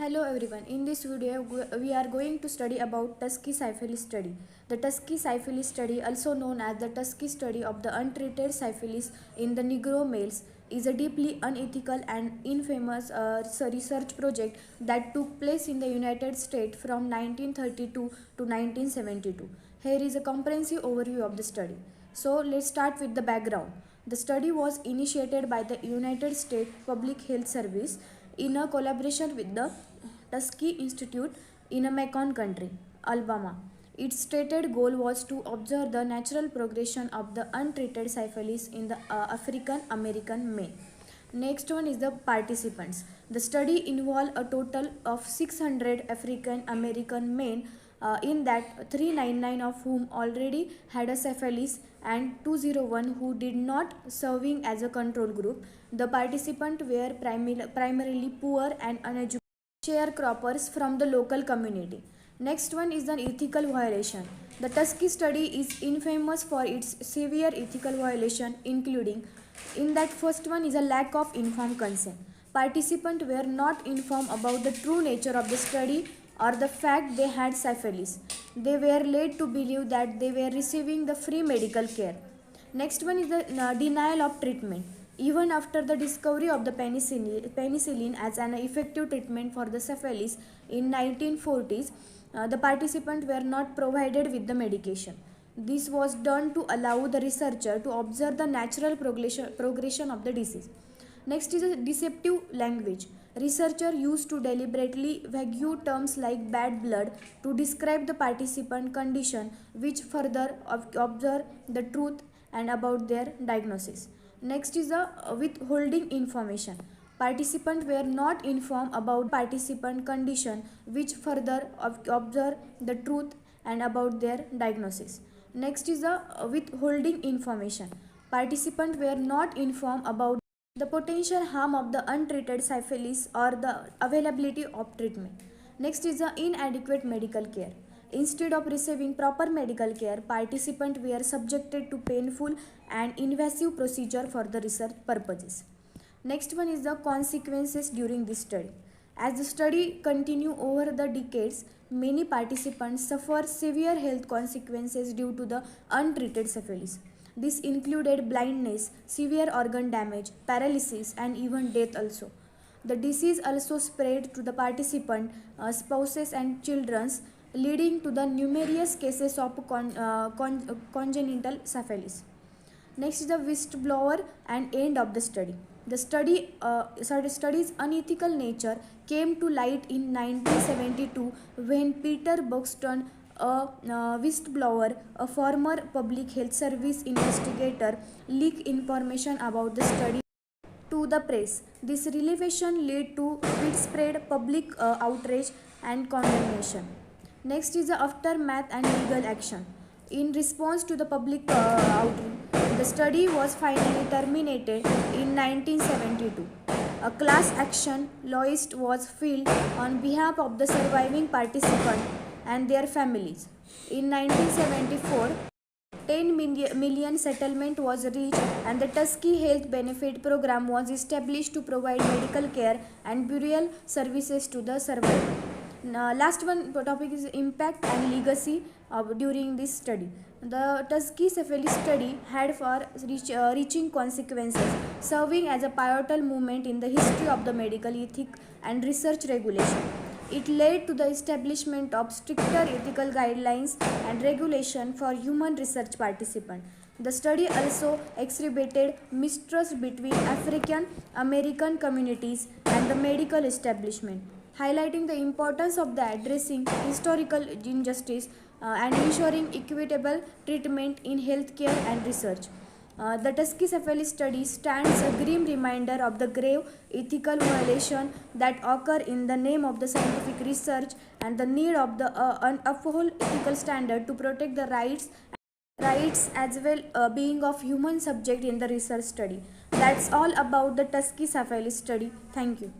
Hello everyone. In this video, we are going to study about Tuskegee syphilis study. The Tuskegee syphilis study, also known as the Tuskegee study of the untreated syphilis in the Negro males, is a deeply unethical and infamous research project that took place in the United States from 1932 to 1972. Here is a comprehensive overview of the study. So let's start with the background. The study was initiated by the United States Public Health Service in a collaboration with the Tuskegee Institute in a Macon country, Alabama. Its stated goal was to observe the natural progression of the untreated syphilis in the African American male. Next one is the participants. The study involved a total of 600 African American men, in that 399 of whom already had a syphilis and 201 who did not, serving as a control group. The participants were primarily poor and uneducated sharecroppers from the local community. Next one is the ethical violation. The Tuskegee study is infamous for its severe ethical violation, including in that first one is a lack of informed consent. Participants were not informed about the true nature of the study or the fact they had syphilis. They were led to believe that they were receiving the free medical care. Next one is the denial of treatment. Even after the discovery of the penicillin as an effective treatment for the syphilis in 1940s, the participants were not provided with the medication. This was done to allow the researcher to observe the natural progression of the disease. Next is a deceptive language. Researchers used to deliberately vague terms like bad blood to describe the participant condition, which further obscure the truth and about their diagnosis. Next is the withholding information. Participants were not informed about participant condition, which further obscure the truth and about their diagnosis. Next is the withholding information. Participants were not informed about the potential harm of the untreated syphilis or the availability of treatment. Next is the inadequate medical care. Instead of receiving proper medical care, participants were subjected to painful and invasive procedure for the research purposes. Next one is the consequences during this study. As the study continued over the decades, many participants suffered severe health consequences due to the untreated syphilis. This included blindness, severe organ damage, paralysis, and even death also. The disease also spread to the participant spouses and children, leading to the numerous cases of congenital syphilis. Next is the whistleblower and end of the study. The study's unethical nature came to light in 1972 when Peter Buxton, a whistleblower, a former public health service investigator, leaked information about the study to the press. This revelation led to widespread public outrage and condemnation. Next is the aftermath and legal action. In response to the public outrage, the study was finally terminated in 1972. A class action lawsuit was filed on behalf of the surviving participants and their families. In 1974, 10 million settlement was reached and the Tuskegee Health Benefit Program was established to provide medical care and burial services to the survivors. Last one topic is impact and legacy during this study. The Tuskegee syphilis study had far reaching consequences, serving as a pivotal moment in the history of the medical ethics and research regulation. It led to the establishment of stricter ethical guidelines and regulation for human research participants. The study also exhibited mistrust between African American communities and the medical establishment, highlighting the importance of the addressing historical injustice and ensuring equitable treatment in healthcare and research. The Tuskegee syphilis study stands a grim reminder of the grave ethical violation that occur in the name of the scientific research and the need of the uphold ethical standard to protect the rights as well being of human subject in the research study. That's all about the Tuskegee syphilis study. Thank you.